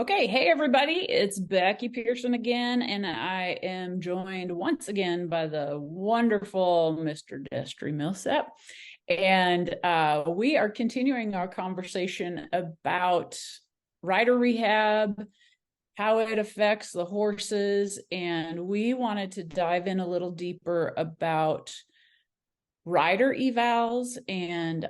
Okay, hey everybody, it's Becky Pearson again, and I am joined once again by the wonderful Mr. Destri Millsap. And we are continuing our conversation about rider rehab, how it affects the horses, and we wanted to dive in a little deeper about rider evals and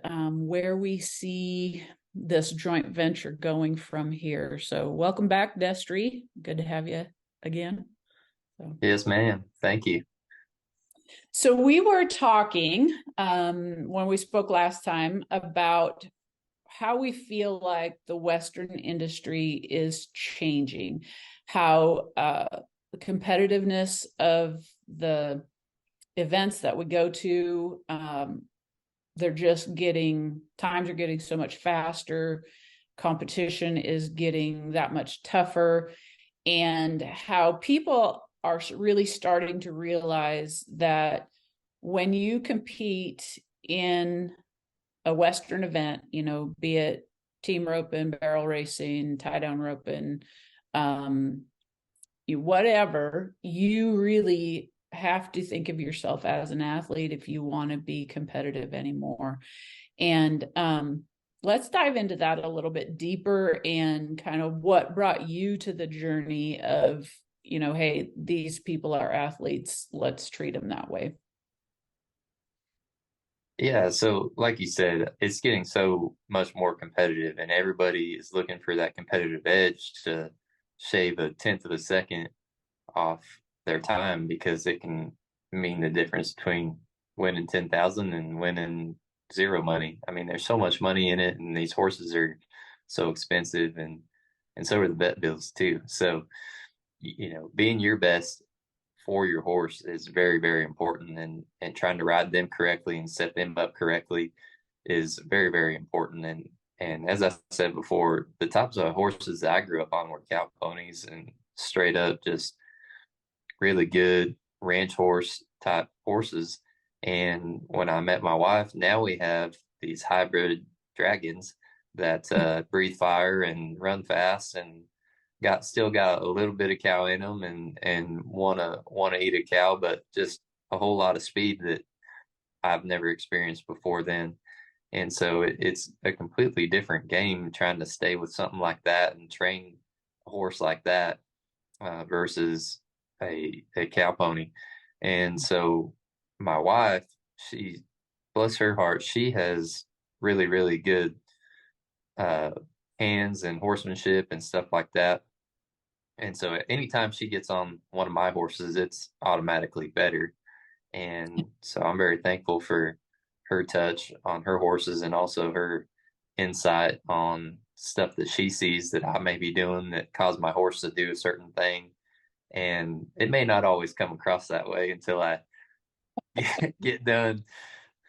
where we see this joint venture going from here. So welcome back, Destri. Good to have you again. Yes, ma'am. Thank you. So we were talking when we spoke last time about how we feel like the Western industry is changing, how the competitiveness of the events that we go to, they're just getting, times are getting so much faster, competition is getting that much tougher, and how people are really starting to realize that when you compete in a Western event, be it team roping, barrel racing, tie down roping, whatever, you really have to think of yourself as an athlete if you want to be competitive anymore. And let's dive into that a little bit deeper and kind of what brought you to the journey of, hey, these people are athletes, let's treat them that way. Yeah, so like you said, it's getting so much more competitive, and everybody is looking for that competitive edge to shave a tenth of a second off their time because it can mean the difference between winning 10,000 and winning zero money. I mean, there's so much money in it, and these horses are so expensive, and so are the bet bills too. So, being your best for your horse is very, very important, and trying to ride them correctly and set them up correctly is very, very important. And as I said before, the types of horses that I grew up on were cow ponies and straight up just really good ranch horse type horses. And when I met my wife, now we have these hybrid dragons that breathe fire and run fast and got a little bit of cow in them and wanna eat a cow, but just a whole lot of speed that I've never experienced before then. And so it's a completely different game trying to stay with something like that and train a horse like that versus a cow pony. And so my wife, she, bless her heart, she has really, really good uh, hands and horsemanship and stuff like that. And so anytime she gets on one of my horses, it's automatically better. And so I'm very thankful for her touch on her horses and also her insight on stuff that she sees that I may be doing that cause my horse to do a certain thing. And it may not always come across that way until I get done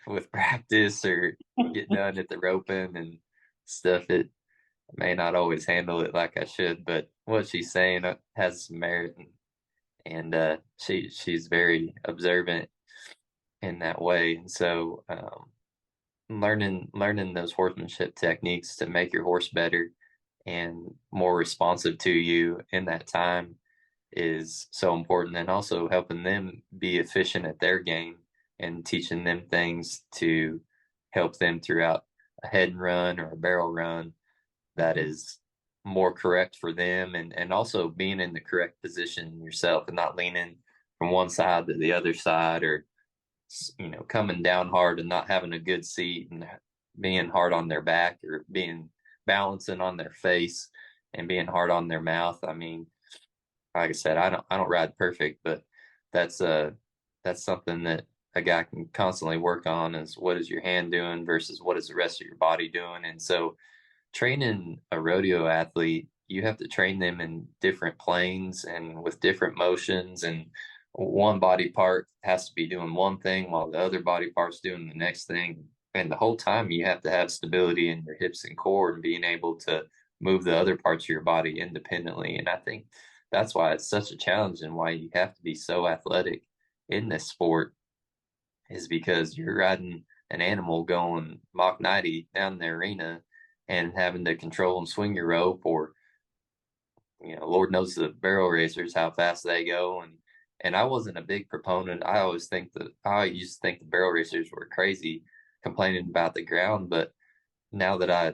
with practice or get done at the roping and stuff. It may not always handle it like I should, but what she's saying has some merit, and she's very observant in that way. And so learning those horsemanship techniques to make your horse better and more responsive to you in that time is so important, and also helping them be efficient at their game and teaching them things to help them throughout a head and run or a barrel run that is more correct for them, and also being in the correct position yourself and not leaning from one side to the other side, or coming down hard and not having a good seat and being hard on their back, or being balancing on their face and being hard on their mouth. I mean, like I said, I don't ride perfect, but that's that's something that a guy can constantly work on, is what is your hand doing versus what is the rest of your body doing. And so training a rodeo athlete, you have to train them in different planes and with different motions, and one body part has to be doing one thing while the other body part's doing the next thing. And the whole time you have to have stability in your hips and core and being able to move the other parts of your body independently. And I think that's why it's such a challenge and why you have to be so athletic in this sport, is because you're riding an animal going Mach 90 down the arena and having to control and swing your rope, or Lord knows the barrel racers how fast they go, and I wasn't a big proponent. I used to think the barrel racers were crazy, complaining about the ground. But now that I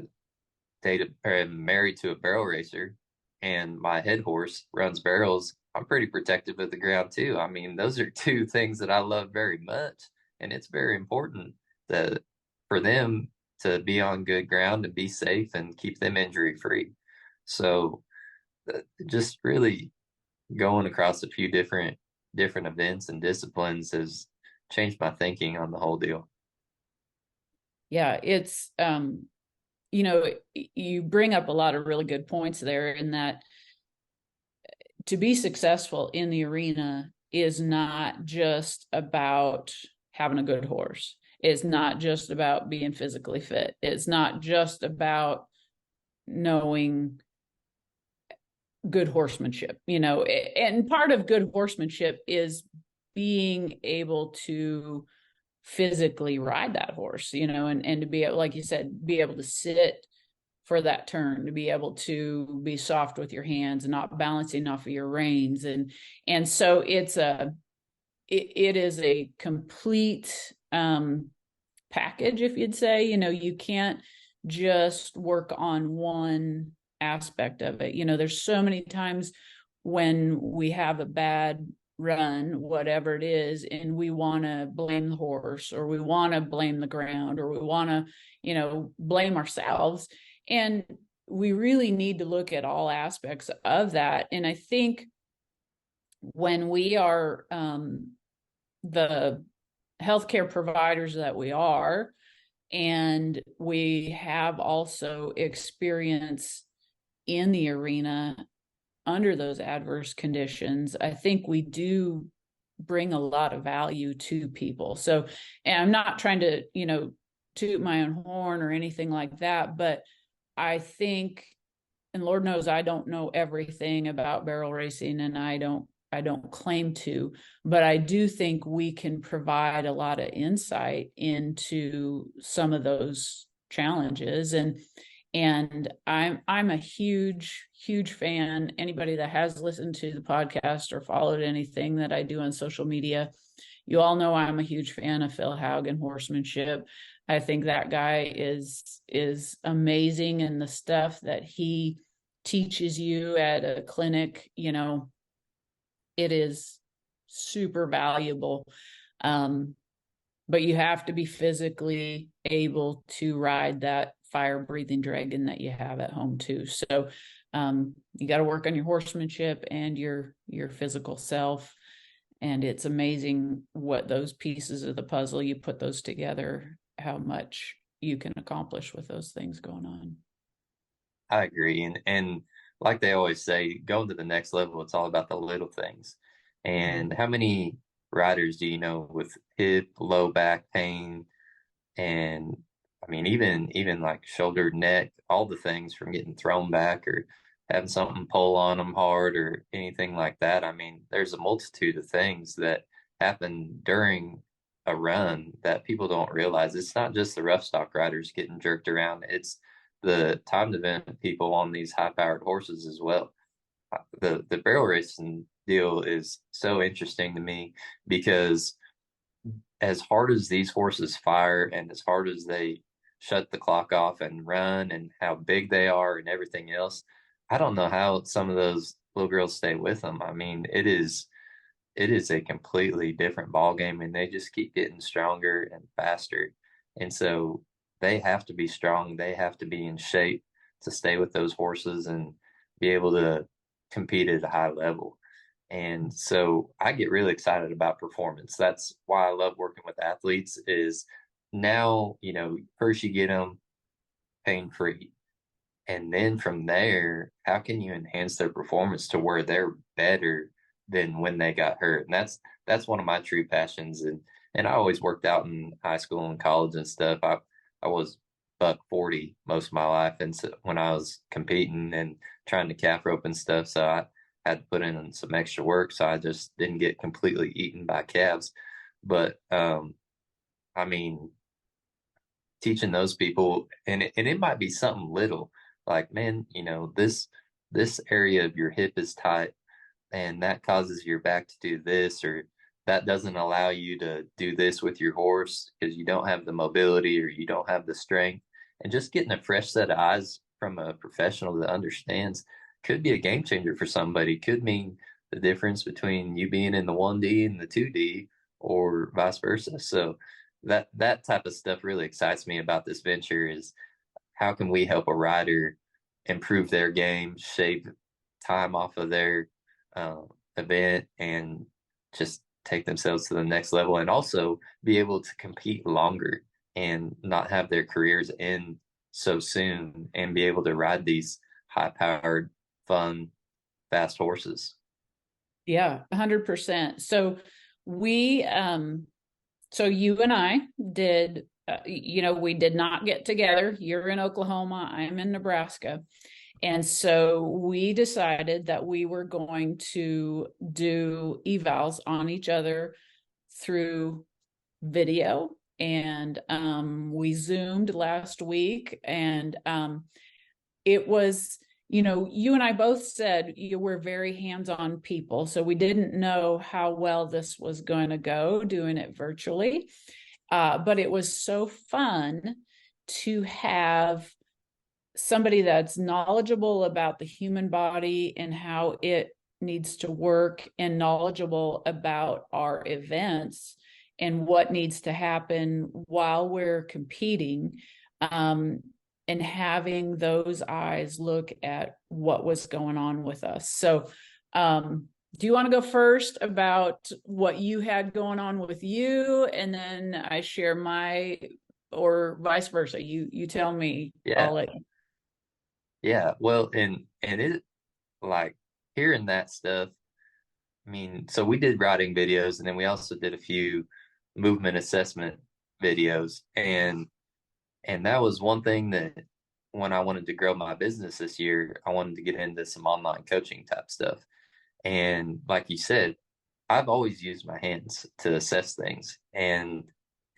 dated or am married to a barrel racer, and my head horse runs barrels, I'm pretty protective of the ground too. I mean, those are two things that I love very much, and it's very important that for them to be on good ground and be safe and keep them injury free. So just really going across a few different events and disciplines has changed my thinking on the whole deal. Yeah, it's you bring up a lot of really good points there, in that to be successful in the arena is not just about having a good horse. It's not just about being physically fit. It's not just about knowing good horsemanship, and part of good horsemanship is being able to physically ride that horse, and to be able, like you said, be able to sit for that turn, to be able to be soft with your hands and not balancing off of your reins. And so it is a complete package, if you'd say. You can't just work on one aspect of it. There's so many times when we have a bad run, whatever it is, and we want to blame the horse, or we want to blame the ground, or we want to blame ourselves. And we really need to look at all aspects of that. And I think when we are the healthcare providers that we are, and we have also experience in the arena under those adverse conditions, I think we do bring a lot of value to people. So, and I'm not trying to, toot my own horn or anything like that, but I think, and Lord knows I don't know everything about barrel racing, and I don't claim to, but I do think we can provide a lot of insight into some of those challenges. And I'm a huge fan. Anybody that has listened to the podcast or followed anything that I do on social media, you all know I'm a huge fan of Phil Haugen horsemanship. I think that guy is amazing, and the stuff that he teaches you at a clinic, it is super valuable. But you have to be physically able to ride that fire breathing dragon that you have at home too. So you got to work on your horsemanship and your physical self. And it's amazing what those pieces of the puzzle, you put those together, how much you can accomplish with those things going on. I agree. And like they always say, going to the next level, it's all about the little things. And how many riders do you know with hip, low back pain, and I mean even like shoulder, neck, all the things from getting thrown back or having something pull on them hard or anything like that. I mean, there's a multitude of things that happen during a run that people don't realize. It's not just the rough stock riders getting jerked around. It's the timed event people on these high powered horses as well. The barrel racing deal is so interesting to me because as hard as these horses fire and as hard as they shut the clock off and run and how big they are and everything else, I don't know how some of those little girls stay with them. I mean, it is a completely different ball game, and they just keep getting stronger and faster. And so they have to be strong. They have to be in shape to stay with those horses and be able to compete at a high level. And so I get really excited about performance. That's why I love working with athletes is now, first you get them pain free. And then from there, how can you enhance their performance to where they're better than when they got hurt? And that's one of my true passions. And I always worked out in high school and college and stuff. I was buck 40 most of my life, and so when I was competing and trying to calf rope and stuff, so I had to put in some extra work, so I just didn't get completely eaten by calves. But I mean, teaching those people, and it might be something little, like, man, this area of your hip is tight and that causes your back to do this, or that doesn't allow you to do this with your horse because you don't have the mobility or you don't have the strength. And just getting a fresh set of eyes from a professional that understands could be a game changer for somebody, could mean the difference between you being in the 1D and the 2D or vice versa. So that type of stuff really excites me about this venture is how can we help a rider improve their game, shave time off of their uh, event, and just take themselves to the next level, and also be able to compete longer and not have their careers end so soon, and be able to ride these high-powered, fun, fast horses. Yeah, 100%. So we, so you and I did, we did not get together. You're in Oklahoma, I'm in Nebraska. And so we decided that we were going to do evals on each other through video. And we Zoomed last week, and it was, you and I both said we're very hands-on people. So we didn't know how well this was going to go doing it virtually. But it was so fun to have somebody that's knowledgeable about the human body and how it needs to work, and knowledgeable about our events and what needs to happen while we're competing, and having those eyes look at what was going on with us. So do you want to go first about what you had going on with you, and then I share my, or vice versa? You tell me. Yeah, I'll let you. yeah. Well, and it, like, hearing that stuff, I mean, so we did riding videos, and then we also did a few movement assessment videos, and that was one thing that when I wanted to grow my business this year, I wanted to get into some online coaching type stuff. And like you said, I've always used my hands to assess things. And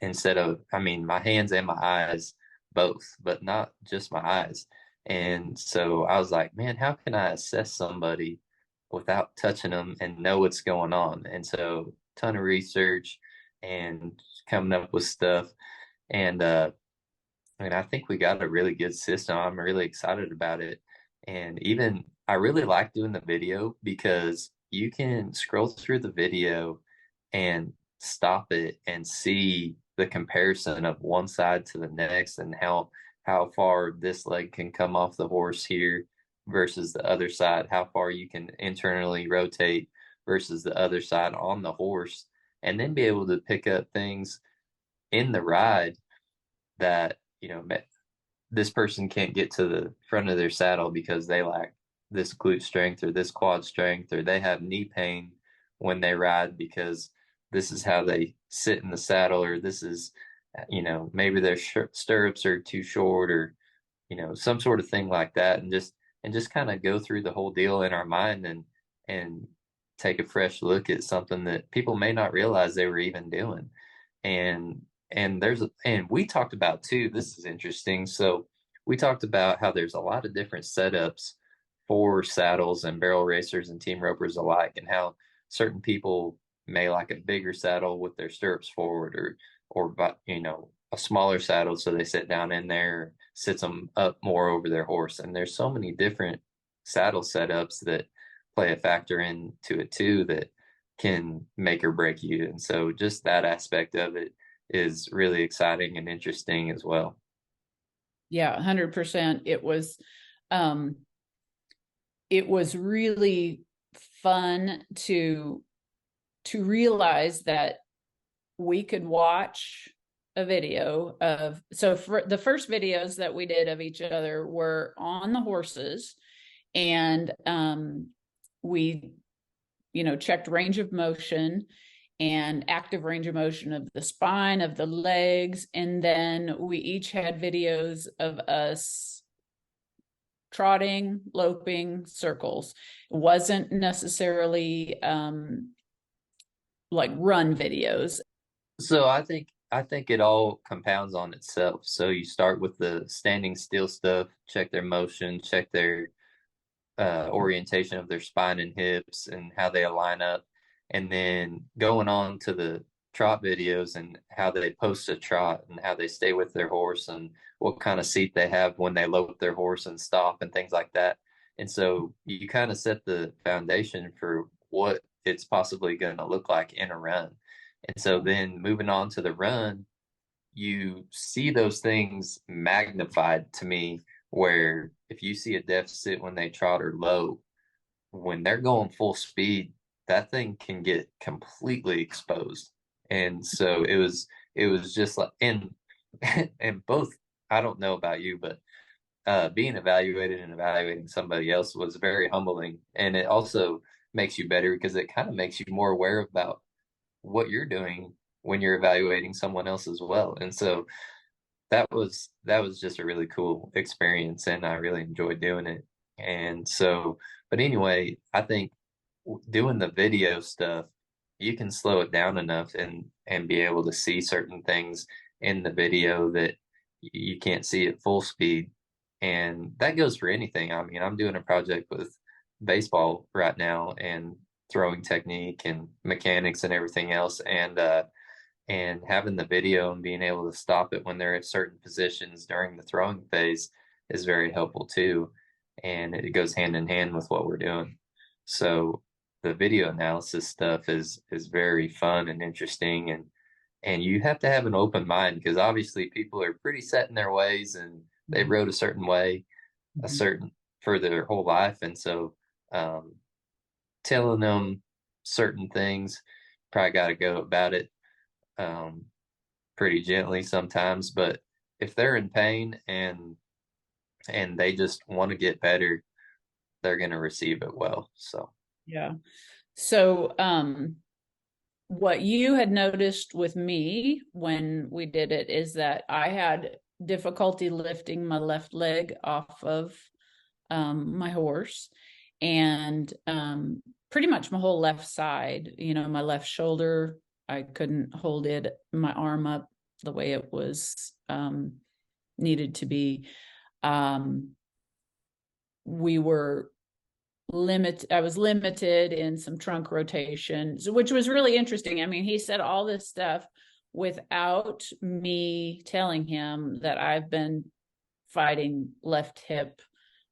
instead of, I mean, my hands and my eyes both, but not just my eyes. And so I was like, man, how can I assess somebody without touching them and know what's going on? And so, ton of research and coming up with stuff. And I mean, I think we got a really good system. I'm really excited about it. And even I really like doing the video because you can scroll through the video and stop it and see the comparison of one side to the next, and how far this leg can come off the horse here versus the other side, how far you can internally rotate versus the other side on the horse, and then be able to pick up things in the ride that, this person can't get to the front of their saddle because they lack this glute strength or this quad strength, or they have knee pain when they ride because this is how they sit in the saddle, or this is, maybe their stirrups are too short, or, some sort of thing like that. And just kind of go through the whole deal in our mind, and take a fresh look at something that people may not realize they were even doing. And we talked about too, this is interesting. So we talked about how there's a lot of different setups for saddles and barrel racers and team ropers alike, and how certain people may like a bigger saddle with their stirrups forward, or a smaller saddle so they sit down in there, sits them up more over their horse. And there's so many different saddle setups that play a factor into it too, that can make or break you. And so just that aspect of it is really exciting and interesting as well. Yeah, 100%. It was really fun to realize that we could watch a video of, so for the first videos that we did of each other were on the horses, and we checked range of motion and active range of motion of the spine, of the legs, and then we each had videos of us trotting, loping, circles. It wasn't necessarily like run videos. So I think it all compounds on itself. So you start with the standing still stuff, check their motion, check their orientation of their spine and hips and how they align up, and then going on to the trot videos and how they post a trot and how they stay with their horse and what kind of seat they have when they load their horse and stop and things like that. And so you kind of set the foundation for what it's possibly going to look like in a run. And so then moving on to the run, you see those things magnified to me, where if you see a deficit when they trot or low, when they're going full speed, that thing can get completely exposed. And so it was just like, and both, I don't know about you, but being evaluated and evaluating somebody else was very humbling. And it also makes you better because it kind of makes you more aware about what you're doing when you're evaluating someone else as well. And so that was just a really cool experience, and I really enjoyed doing it. And so, but anyway, I think doing the video stuff, you can slow it down enough and be able to see certain things in the video that you can't see at full speed. And that goes for anything. I mean, I'm doing a project with baseball right now and throwing technique and mechanics and everything else. And having the video and being able to stop it when they're at certain positions during the throwing phase is very helpful too. And it goes hand in hand with what we're doing. So the video analysis stuff is very fun and interesting, and you have to have an open mind because obviously people are pretty set in their ways and they rode a certain way, a certain for their whole life. And so um, telling them certain things, probably got to go about it um, pretty gently sometimes. But if they're in pain and they just want to get better, they're going to receive it well. So Yeah. So, what you had noticed with me when we did it is that I had difficulty lifting my left leg off of my horse, and pretty much my whole left side, my left shoulder, I couldn't hold my arm up the way it was needed to be. We were I was limited in some trunk rotations, which was really interesting. I mean, he said all this stuff without me telling him that I've been fighting left hip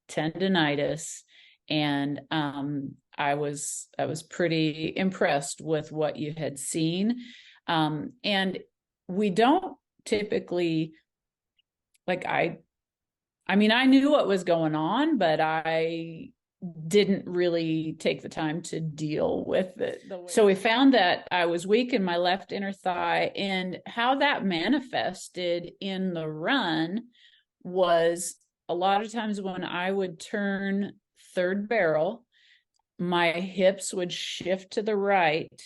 tendonitis. And I was pretty impressed with what you had seen. And we don't typically, like, I mean, I knew what was going on, but I didn't really take the time to deal with it. So we found that I was weak in my left inner thigh, and how that manifested in the run was a lot of times when I would turn third barrel, my hips would shift to the right,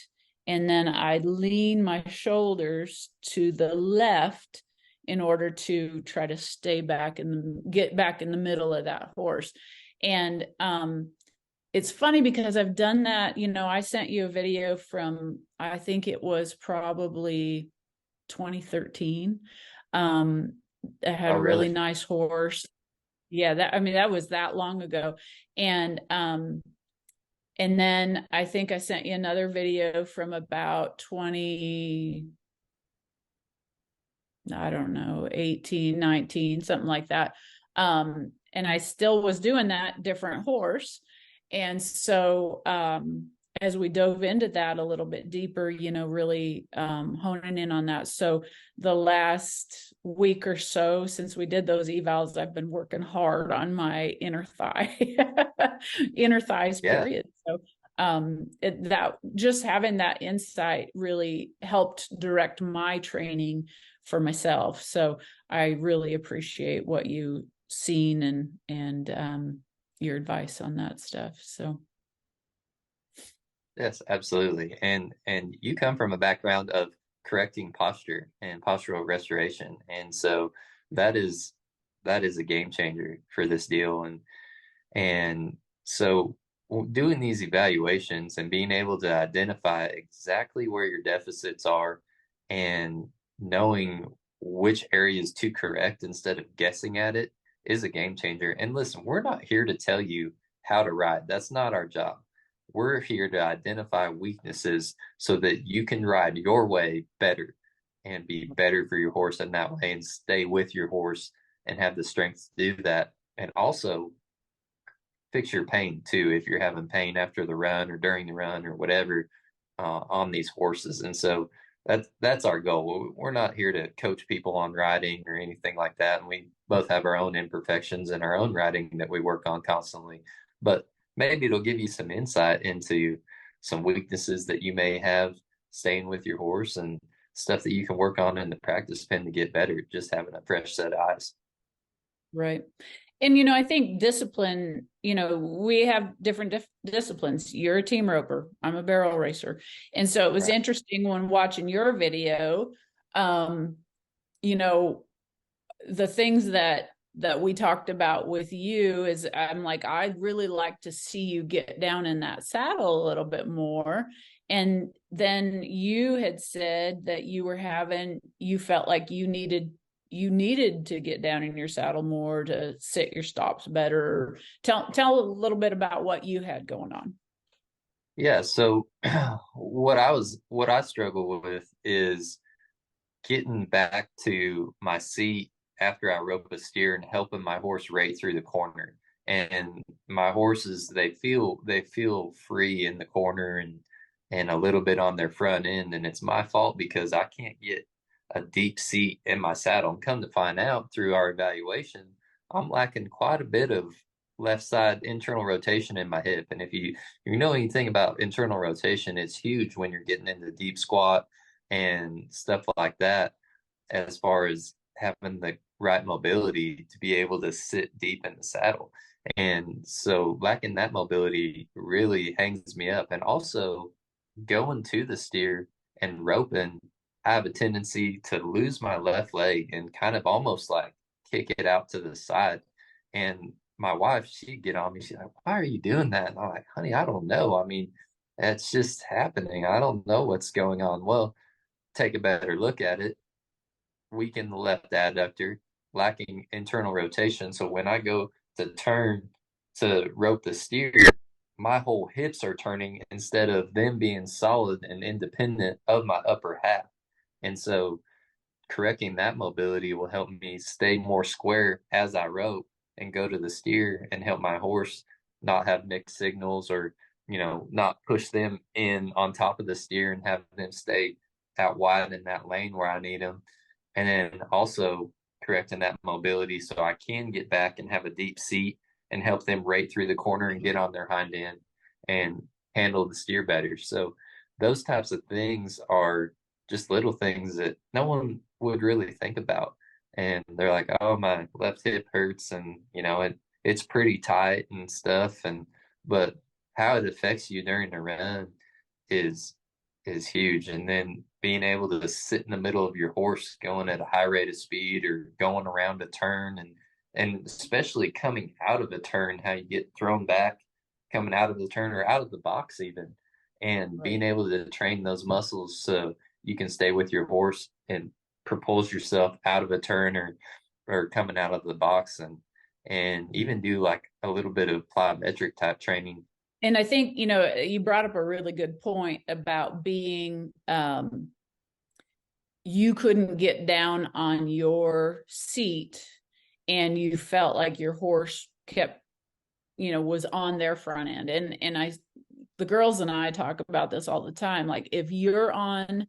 and then I'd lean my shoulders to the left in order to try to stay back and get back in the middle of that horse. And it's funny because I've done that. I sent you a video from, I think it was probably 2013. I had a really nice horse. Yeah, that was that long ago. And then I think I sent you another video from about 18, 19, something like that. And I still was doing that different horse. And so as we dove into that a little bit deeper, really honing in on that. So the last week or so since we did those evals, I've been working hard on my inner thigh, inner thighs, period. So that just having that insight really helped direct my training for myself. So I really appreciate what you seen and your advice on that stuff. So yes, absolutely. And you come from a background of correcting posture and postural restoration. And so that is a game changer for this deal. And so doing these evaluations and being able to identify exactly where your deficits are and knowing which areas to correct instead of guessing at it is a game changer. And listen, we're not here to tell you how to ride. That's not our job. We're here to identify weaknesses so that you can ride your way better and be better for your horse in that way and stay with your horse and have the strength to do that. And also fix your pain too if you're having pain after the run or during the run or whatever on these horses. And so that's our goal. We're not here to coach people on riding or anything like that. And we both have our own imperfections and our own riding that we work on constantly. But maybe it'll give you some insight into some weaknesses that you may have staying with your horse and stuff that you can work on in the practice pen to get better, just having a fresh set of eyes. Right. And, I think discipline, we have different disciplines. You're a team roper. I'm a barrel racer. And so it was Right. interesting when watching your video, you know, the things that we talked about with you is I'm like, I'd really like to see you get down in that saddle a little bit more. And then you had said that you felt like you needed to get down in your saddle more to sit your stops better. Tell a little bit about what you had going on. Yeah, so what I struggle with is getting back to my seat after I rope a steer and helping my horse rate through the corner. And my horses, they feel free in the corner and a little bit on their front end. And it's my fault because I can't get a deep seat in my saddle. And come to find out through our evaluation, I'm lacking quite a bit of left side internal rotation in my hip. And if you know anything about internal rotation, it's huge when you're getting into deep squat and stuff like that, as far as having the right mobility to be able to sit deep in the saddle. And so lacking that mobility really hangs me up. And also going to the steer and roping, I have a tendency to lose my left leg and kind of almost like kick it out to the side. And my wife, she'd get on me. She's like, "Why are you doing that?" And I'm like, "Honey, I don't know. I mean, it's just happening. I don't know what's going on." Well, take a better look at it. Weaken the left adductor, lacking internal rotation. So when I go to turn to rope the steer, my whole hips are turning instead of them being solid and independent of my upper half. And so correcting that mobility will help me stay more square as I rope and go to the steer and help my horse not have mixed signals or, not push them in on top of the steer and have them stay out wide in that lane where I need them. And then also correcting that mobility so I can get back and have a deep seat and help them rate through the corner and get on their hind end and handle the steer better. So those types of things are just little things that no one would really think about. And they're like, "Oh, my left hip hurts," and it's pretty tight and stuff. But how it affects you during the run is is huge. And then being able to sit in the middle of your horse going at a high rate of speed or going around a turn and especially coming out of a turn, how you get thrown back coming out of the turn or out of the box even, and Right. being able to train those muscles so you can stay with your horse and propose yourself out of a turn or coming out of the box and even do like a little bit of plyometric type training. And I think, you brought up a really good point about being, you couldn't get down on your seat and you felt like your horse kept, was on their front end. And the girls and I talk about this all the time. Like if you're on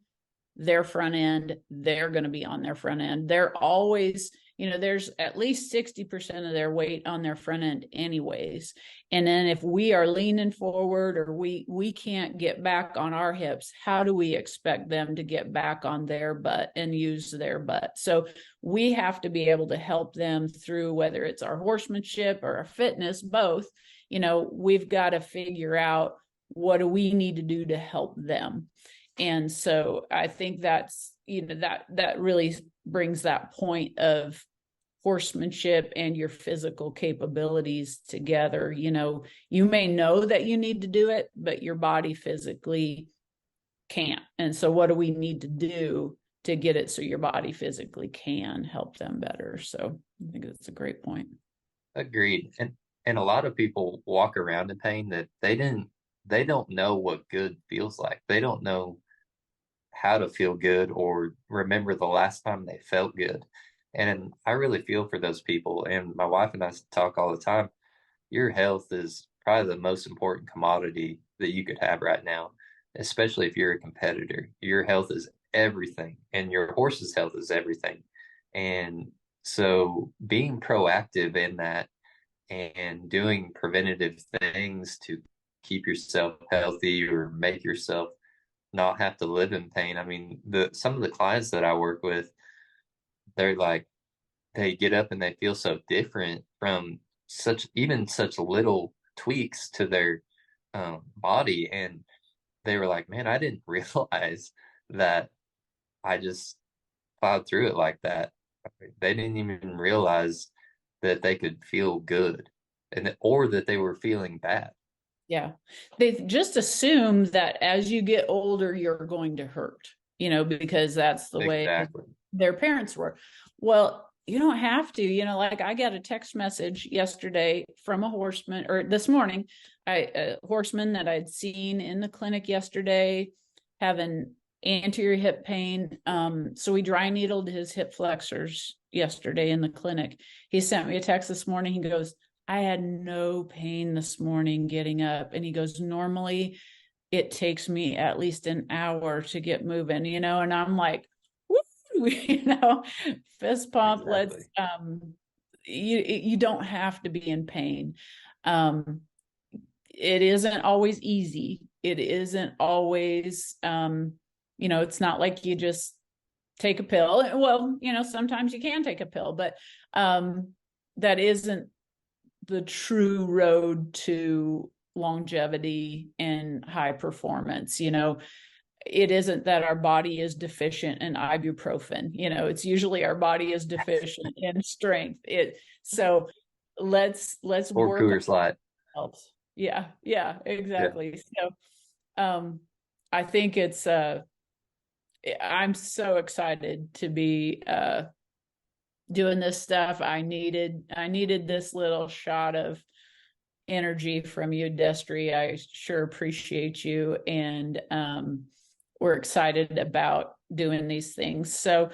their front end, they're going to be on their front end. They're always, there's at least 60% of their weight on their front end anyways. And then if we are leaning forward or we can't get back on our hips, how do we expect them to get back on their butt and use their butt? So we have to be able to help them through, whether it's our horsemanship or our fitness, both. We've got to figure out what do we need to do to help them. And so I think that's, that really brings that point of horsemanship and your physical capabilities together. You may know that you need to do it, but your body physically can't. And so what do we need to do to get it so your body physically can help them better? So I think that's a great point. Agreed. And And a lot of people walk around in pain that they don't know what good feels like. They don't know how to feel good or remember the last time they felt good. And I really feel for those people. And my wife and I talk all the time. Your health is probably the most important commodity that you could have right now, especially if you're a competitor. Your health is everything, and your horse's health is everything. And so being proactive in that and doing preventative things to keep yourself healthy or make yourself not have to live in pain. I mean, the some of the clients that I work with, they're like they get up and they feel so different from such little tweaks to their body, and they were like, "Man, I didn't realize that I just plowed through it like that." They didn't even realize that they could feel good, or that they were feeling bad. Yeah. They just assume that as you get older, you're going to hurt, because that's the way Exactly. their parents were. Well, you don't have to, like I got a text message yesterday from a horseman, or this morning, a horseman that I'd seen in the clinic yesterday having anterior hip pain. So we dry needled his hip flexors yesterday in the clinic. He sent me a text this morning. He goes, I had no pain this morning getting up. And he goes, normally it takes me at least an hour to get moving, and I'm like, woo, fist pump. Exactly. You don't have to be in pain. It isn't always easy. It isn't always, it's not like you just take a pill. Well, sometimes you can take a pill, but that isn't the true road to longevity and high performance. It isn't that our body is deficient in ibuprofen. It's usually our body is deficient in strength. So let's Or work on Coors Light. health. Yeah, yeah, Yeah. exactly. So I think I'm so excited to be doing this stuff. I needed this little shot of energy from you, Destri. I sure appreciate you, and we're excited about doing these things. So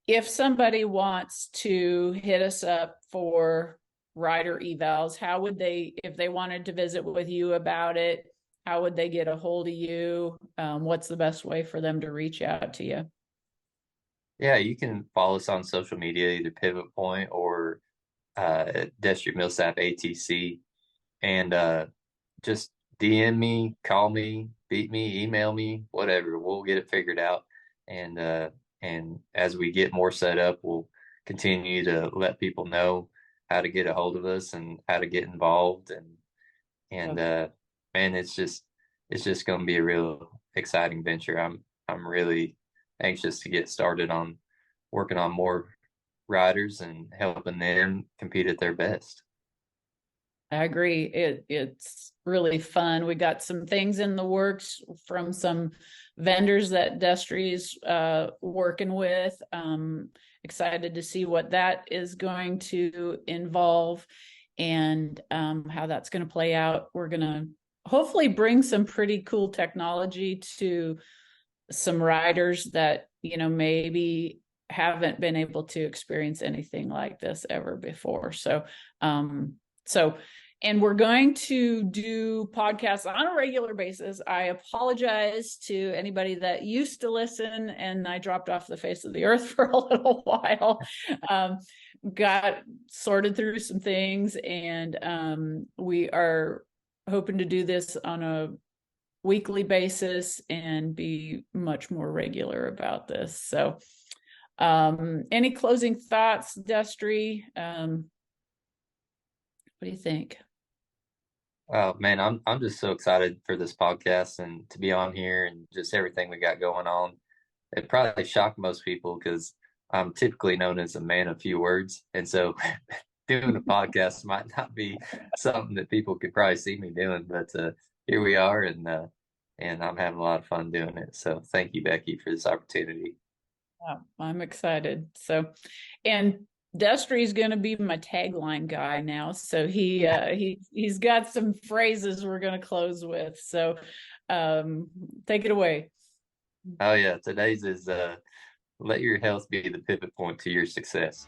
if somebody wants to hit us up for rider evals, how would they, if they wanted to visit with you about it, how would they get a hold of you? What's the best way for them to reach out to you? Yeah, you can follow us on social media, either Pivot Point or Destry Millsap ATC, and just DM me, call me, beat me, email me, whatever. We'll get it figured out. And as we get more set up, we'll continue to let people know how to get a hold of us and how to get involved. And Yeah. man, it's just going to be a real exciting venture. I'm really anxious to get started on working on more riders and helping them compete at their best. I agree. It's really fun. We got some things in the works from some vendors that Destry's working with. Excited to see what that is going to involve, and how that's going to play out. We're going to hopefully bring some pretty cool technology to some riders that, maybe haven't been able to experience anything like this ever before. So, and we're going to do podcasts on a regular basis. I apologize to anybody that used to listen and I dropped off the face of the earth for a little while. Got sorted through some things, and we are hoping to do this on a weekly basis and be much more regular about this. So, any closing thoughts, Destry? What do you think? Man, I'm just so excited for this podcast and to be on here and just everything we got going on. It probably shocked most people because I'm typically known as a man of few words, and so doing a podcast might not be something that people could probably see me doing. But here we are, and I'm having a lot of fun doing it. So thank you, Becky, for this opportunity. Yeah, I'm excited. So, and Destri's going to be my tagline guy now. So he's got some phrases we're going to close with. So take it away. Oh yeah, today's is let your health be the pivot point to your success.